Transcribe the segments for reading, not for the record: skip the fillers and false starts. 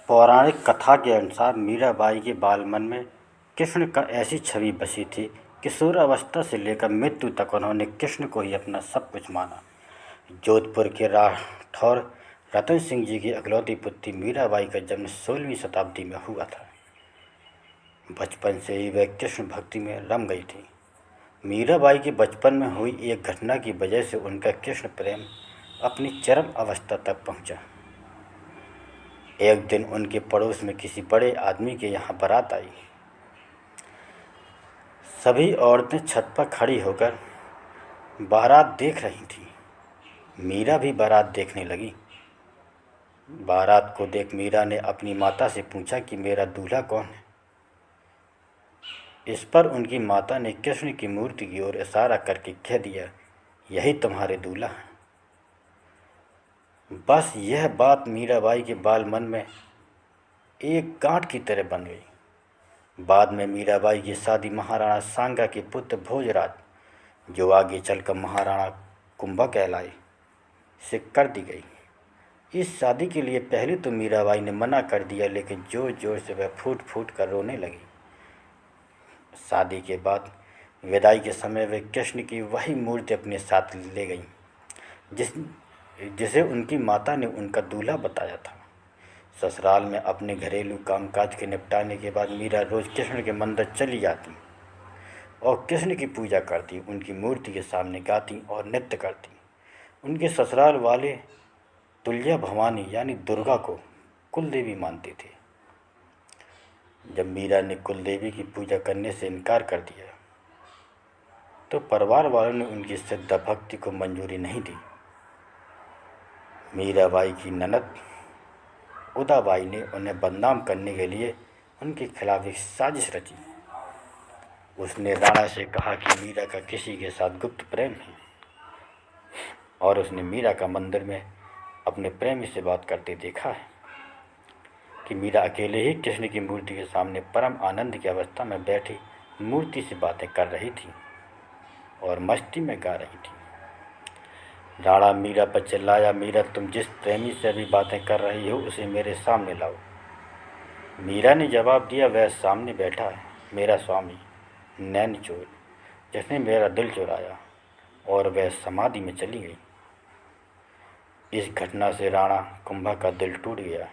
पौराणिक कथा के अनुसार मीराबाई के बालमन में कृष्ण का ऐसी छवि बसी थी कि किशोरावस्था से लेकर मृत्यु तक उन्होंने कृष्ण को ही अपना सब कुछ माना। जोधपुर के राठौर रतन सिंह जी की इकलौती पुत्री मीराबाई का जन्म 16वीं शताब्दी में हुआ था। बचपन से ही वह कृष्ण भक्ति में रम गई थी। मीराबाई के बचपन में हुई एक घटना की वजह से उनका कृष्ण प्रेम अपनी चरम अवस्था तक पहुंचा। एक दिन उनके पड़ोस में किसी बड़े आदमी के यहाँ बारात आई। सभी औरतें छत पर खड़ी होकर बारात देख रही थीं। मीरा भी बारात देखने लगी। बारात को देख मीरा ने अपनी माता से पूछा कि मेरा दूल्हा कौन है। इस पर उनकी माता ने कृष्ण की मूर्ति की ओर इशारा करके कह दिया, यही तुम्हारे दूल्हा है। बस यह बात मीराबाई के बाल मन में एक गांठ की तरह बन गई। बाद में मीराबाई की शादी महाराणा सांगा के पुत्र भोजराज, जो आगे चलकर महाराणा कुंभा कहलाए, से कर दी गई। इस शादी के लिए पहले तो मीराबाई ने मना कर दिया, लेकिन जोर जोर से वह फूट फूट कर रोने लगी। शादी के बाद विदाई के समय वे कृष्ण की वही मूर्ति अपने साथ ले गईं, जिसे उनकी माता ने उनका दूल्हा बताया था। ससुराल में अपने घरेलू कामकाज के निपटाने के बाद मीरा रोज़ कृष्ण के मंदिर चली जाती और कृष्ण की पूजा करती, उनकी मूर्ति के सामने गाती और नृत्य करती। उनके ससुराल वाले तुल्या भवानी यानी दुर्गा को कुल देवी मानते थे। जब मीरा ने कुल देवी की पूजा करने से इनकार कर दिया तो परिवार वालों ने उनकी श्रद्धा भक्ति को मंजूरी नहीं दी। मीराबाई की ननद उदाबाई ने उन्हें बदनाम करने के लिए उनके खिलाफ एक साजिश रची। उसने राणा से कहा कि मीरा का किसी के साथ गुप्त प्रेम है और उसने मीरा का मंदिर में अपने प्रेमी से बात करते देखा है कि मीरा अकेले ही कृष्ण की मूर्ति के सामने परम आनंद की अवस्था में बैठी मूर्ति से बातें कर रही थी और मस्ती में गा रही थी। राणा मीरा पर चिल्लाया, मीरा तुम जिस प्रेमी से अभी बातें कर रही हो उसे मेरे सामने लाओ। मीरा ने जवाब दिया, वह सामने बैठा है, मेरा स्वामी नैन चोर, जिसने मेरा दिल चुराया, और वह समाधि में चली गई। इस घटना से राणा कुंभा का दिल टूट गया,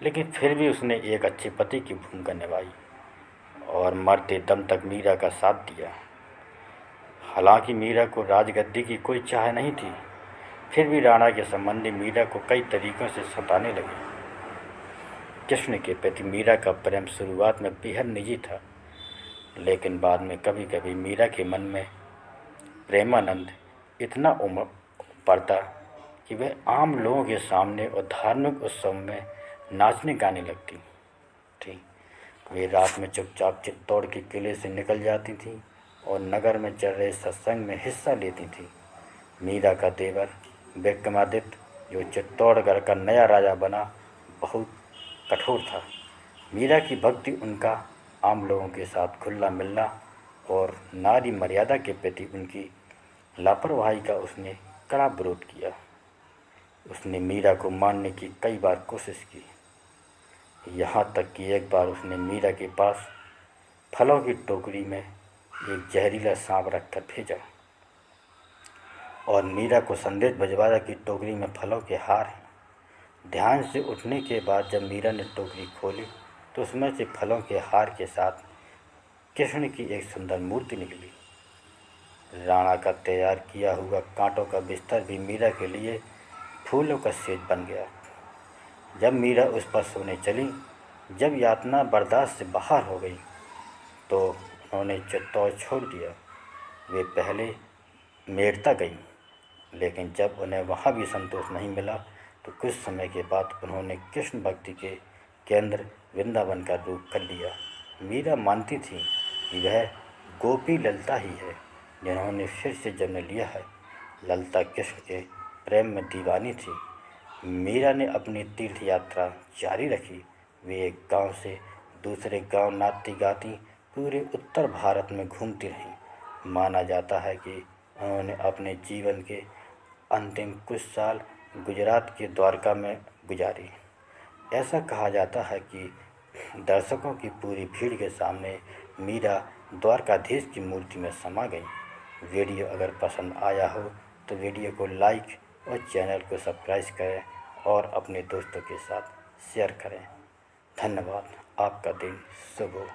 लेकिन फिर भी उसने एक अच्छे पति की भूमिका निभाई और मरते दम तक मीरा का साथ दिया। हालांकि मीरा को राजगद्दी की कोई चाह नहीं थी, फिर भी राणा के संबंधी मीरा को कई तरीक़ों से सताने लगे। कृष्ण के प्रति मीरा का प्रेम शुरुआत में बेहद निजी था, लेकिन बाद में कभी कभी मीरा के मन में प्रेमानंद इतना उमड़ पड़ता कि वह आम लोगों के सामने और धार्मिक उत्सव में नाचने गाने लगती थी। वे रात में चुपचाप चित्तौड़ के किले से निकल जाती थीं और नगर में चल रहे सत्संग में हिस्सा लेती थी। मीरा का देवर विक्रमादित्य, जो चित्तौड़गढ़ का नया राजा बना, बहुत कठोर था। मीरा की भक्ति, उनका आम लोगों के साथ खुला मिलना और नारी मर्यादा के प्रति उनकी लापरवाही का उसने कड़ा विरोध किया। उसने मीरा को मारने की कई बार कोशिश की, यहाँ तक कि एक बार उसने मीरा के पास फलों की टोकरी में एक जहरीला सांप रखकर भेजा और मीरा को संदेश भिजवाया कि टोकरी में फलों के हार हैं। ध्यान से उठने के बाद जब मीरा ने टोकरी खोली तो उसमें से फलों के हार के साथ कृष्ण की एक सुंदर मूर्ति निकली। राणा का तैयार किया हुआ कांटों का बिस्तर भी मीरा के लिए फूलों का सेज बन गया। जब मीरा उस पर सोने चली, जब यातना बर्दाश्त से बाहर हो गई तो उन्होंने चित्तौड़ छोड़ दिया। वे पहले मेड़ता गईं, लेकिन जब उन्हें वहाँ भी संतोष नहीं मिला तो कुछ समय के बाद उन्होंने कृष्ण भक्ति के केंद्र वृंदावन का रूप कर लिया। मीरा मानती थी कि वह गोपी ललिता ही है, जिन्होंने फिर से जन्म लिया है। ललिता कृष्ण के प्रेम में दीवानी थी। मीरा ने अपनी तीर्थ यात्रा जारी रखी। वे एक गांव से दूसरे गांव नाचती गाती पूरे उत्तर भारत में घूमती रहीं। माना जाता है कि उन्होंने अपने जीवन के अंतिम कुछ साल गुजरात के द्वारका में गुजारी। ऐसा कहा जाता है कि दर्शकों की पूरी भीड़ के सामने मीरा द्वारकाधीश की मूर्ति में समा गई। वीडियो अगर पसंद आया हो तो वीडियो को लाइक और चैनल को सब्सक्राइब करें और अपने दोस्तों के साथ शेयर करें। धन्यवाद। आपका दिन शुभ हो।